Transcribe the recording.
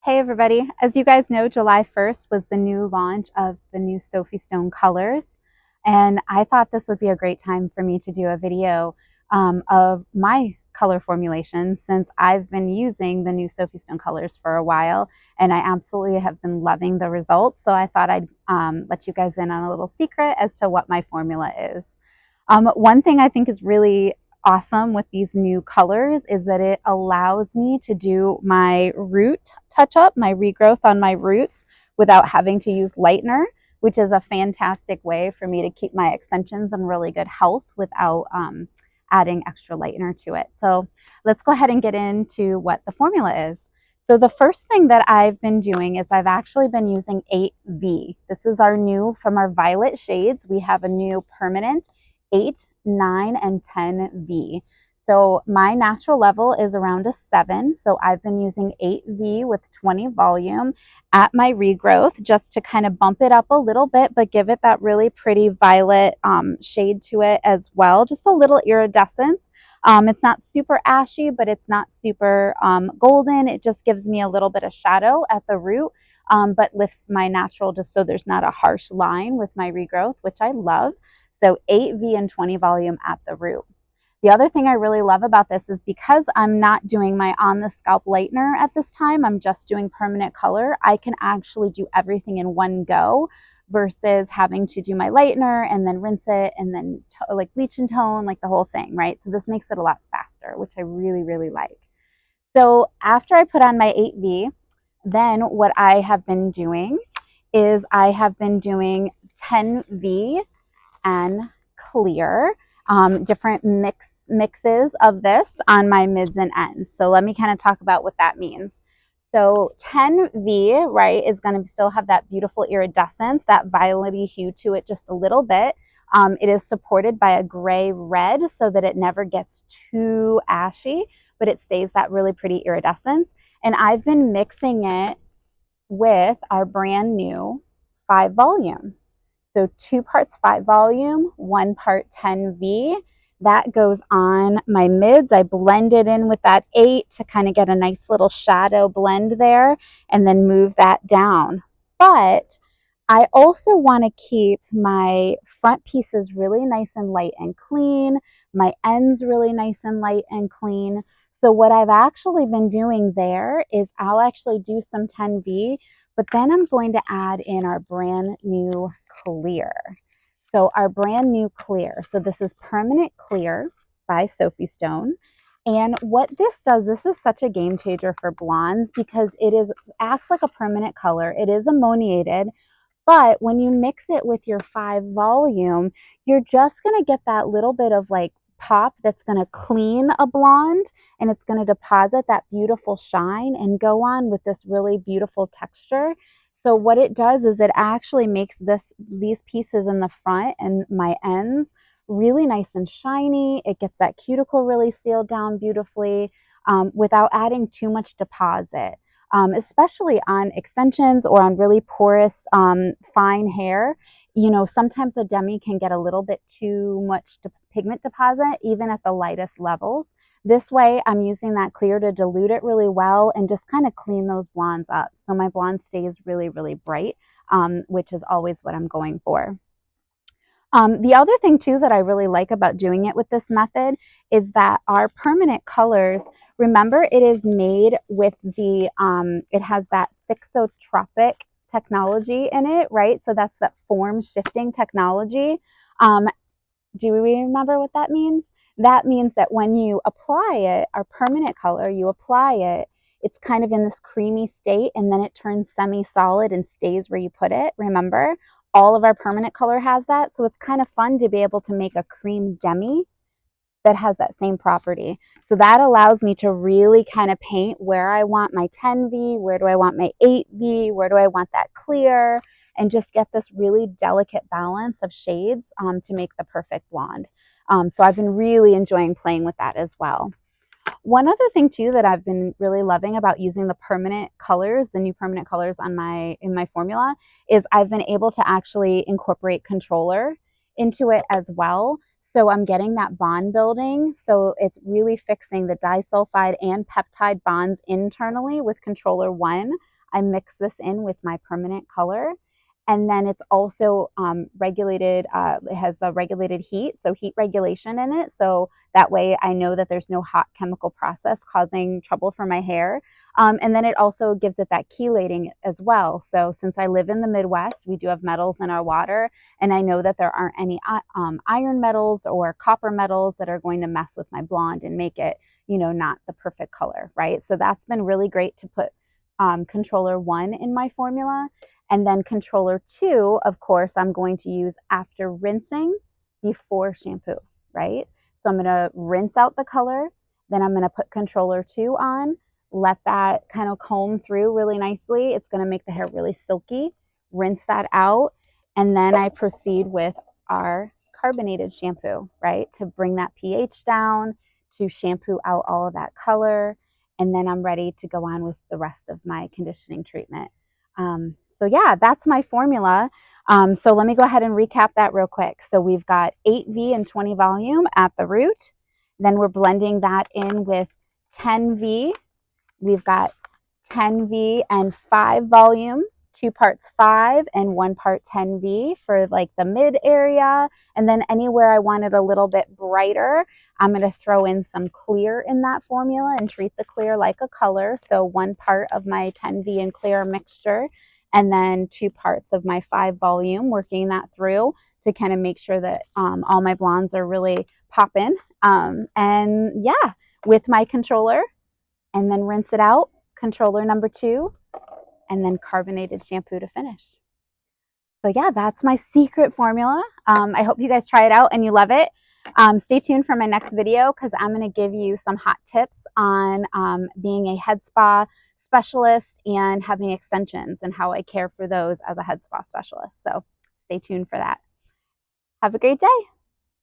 Hey everybody, as you guys know, July 1st was the new launch of the new Sophistone colors, and I thought this would be a great time for me to do a video of my color formulation since I've been using the new Sophistone colors for a while, and I absolutely have been loving the results, so I thought I'd let you guys in on a little secret as to what my formula is. One thing I think is really awesome with these new colors is that it allows me to do my root touch up, my regrowth on my roots without having to use lightener, which is a fantastic way for me to keep my extensions in really good health without adding extra lightener to it. So let's go ahead and get into what the formula is. So the first thing that I've been doing is I've actually been using 8V. This is our new, from our violet shades, we have a new permanent 8, 9, and 10V. So my natural level is around a 7. So I've been using 8V with 20 volume at my regrowth just to kind of bump it up a little bit, but give it that really pretty violet shade to it as well. Just a little iridescence. It's not super ashy, but it's not super golden. It just gives me a little bit of shadow at the root, but lifts my natural just so there's not a harsh line with my regrowth, which I love. So 8V and 20 volume at the root. The other thing I really love about this is because I'm not doing my on the scalp lightener at this time, I'm just doing permanent color, I can actually do everything in one go versus having to do my lightener and then rinse it and then like bleach and tone, like the whole thing, right? So this makes it a lot faster, which I really, really like. So after I put on my 8V, then what I have been doing is I have been doing 10V and clear, different mixes of this on my mids and ends. So let me kind of talk about what that means. So 10V, right, is going to still have that beautiful iridescence, that violet-y hue to it just a little bit. It is supported by a gray red so that it never gets too ashy, but it stays that really pretty iridescence. And I've been mixing it with our brand new 5 volume. So 2 parts 5 volume, 1 part 10V. That goes on my mids. I blend it in with that 8 to kind of get a nice little shadow blend there and then move that down. But I also want to keep my front pieces really nice and light and clean, my ends really nice and light and clean. So what I've actually been doing there is I'll actually do some 10V, but then I'm going to add in our brand new clear. So our brand new clear. So this is Permanent Clear by Sophistone. And what this does, this is such a game changer for blondes because acts like a permanent color. It is ammoniated, but when you mix it with your 5 volume, you're just going to get that little bit of like pop that's going to clean a blonde, and it's going to deposit that beautiful shine and go on with this really beautiful texture. So what it does is it actually makes these pieces in the front and my ends really nice and shiny. It gets that cuticle really sealed down beautifully without adding too much deposit. Especially on extensions or on really porous, fine hair. You know, sometimes a demi can get a little bit too much pigment deposit, even at the lightest levels. This way, I'm using that clear to dilute it really well and just kind of clean those blondes up. So my blonde stays really, really bright, which is always what I'm going for. The other thing too that I really like about doing it with this method is that our permanent colors, remember it is made with it has that thixotropic technology in it, right? So that's that form shifting technology. Do we remember what that means? That means that when you apply it, our permanent color, you apply it, it's kind of in this creamy state and then it turns semi-solid and stays where you put it, remember? All of our permanent color has that. So it's kind of fun to be able to make a cream demi that has that same property. So that allows me to really kind of paint where I want my 10V, where do I want my 8V, where do I want that clear, and just get this really delicate balance of shades to make the perfect blonde. So I've been really enjoying playing with that as well. One other thing too that I've been really loving about using the permanent colors, the new permanent colors in my formula, is I've been able to actually incorporate controller into it as well. So I'm getting that bond building. So it's really fixing the disulfide and peptide bonds internally with controller 1. I mix this in with my permanent color. And then it's also regulated, it has the regulated heat, so heat regulation in it. So that way I know that there's no hot chemical process causing trouble for my hair. And then it also gives it that chelating as well. So since I live in the Midwest, we do have metals in our water, and I know that there aren't any iron metals or copper metals that are going to mess with my blonde and make it, not the perfect color, right? So that's been really great to put controller 1 in my formula. And then controller 2, of course, I'm going to use after rinsing before shampoo, right? So I'm going to rinse out the color, then I'm going to put controller 2 on, let that kind of comb through really nicely. It's going to make the hair really silky. Rinse that out, and then I proceed with our carbonated shampoo, right? To bring that pH down, to shampoo out all of that color, and then I'm ready to go on with the rest of my conditioning treatment. So yeah, that's my formula. So let me go ahead and recap that real quick. So we've got 8V and 20 volume at the root. Then we're blending that in with 10V. We've got 10V and 5 volume, 2 parts 5 and 1 part 10V for like the mid area. And then anywhere I want it a little bit brighter, I'm going to throw in some clear in that formula and treat the clear like a color. So 1 part of my 10V and clear mixture, and then 2 parts of my 5 volume, working that through to kind of make sure that all my blondes are really popping. And yeah, with my controller, and then rinse it out, controller number 2, and then carbonated shampoo to finish. So yeah, that's my secret formula. I hope you guys try it out and you love it. Stay tuned for my next video because I'm going to give you some hot tips on being a head spa specialist and having extensions and how I care for those as a head spa specialist. So stay tuned for that. Have a great day.